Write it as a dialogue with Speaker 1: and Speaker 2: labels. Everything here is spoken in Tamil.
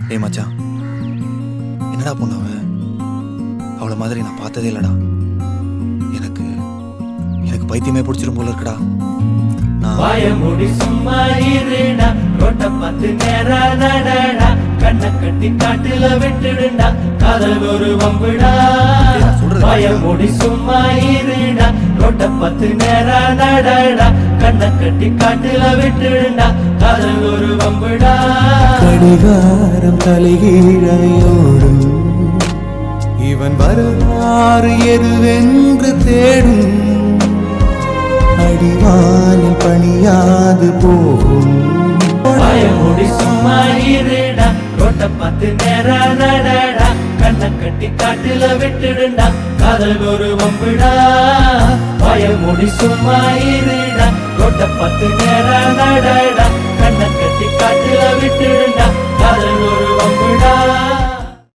Speaker 1: டேய் மச்சான், என்னடா பொண்ணு அவளை மாதிரி நான் பார்த்ததே இல்லடா. எனக்கு எனக்கு பைத்தியமே பிடிச்சிரும் போல இருக்குடா.
Speaker 2: வாயமுடி சும்மா இருடா, ரோட்ட பார்த்து நேரா நடடா, கண்ணை கட்டி காட்டுல விட்டுடுண்டா, காதல் ஒரு வம்புடா. வாயமுடி சும்மா இருடா, ரோட்ட பார்த்து நேரா நடடா, கண்ணை கட்டி காட்டுல விட்டுடுண்டா, காதல் ஒரு வம்புடா.
Speaker 3: கடிகாரம் தலைகீழையோடும் இவன் வரலாறு எதுவென்று தேடும், அடிவானில் பணியாது போகும்.
Speaker 2: வாயமுடி சும்மா இருடா, ரோட்ட பார்த்து நேரா நடடா, கண்ணை கட்டி காட்டுல விட்டுடுண்டா, காதல் ஒரு வம்புடா. வாயமுடி சும்மா இருடா, ரோட்ட பார்த்து நேரா நடடா, கண்ணை கட்டி காட்டுல விட்டுடுண்டா,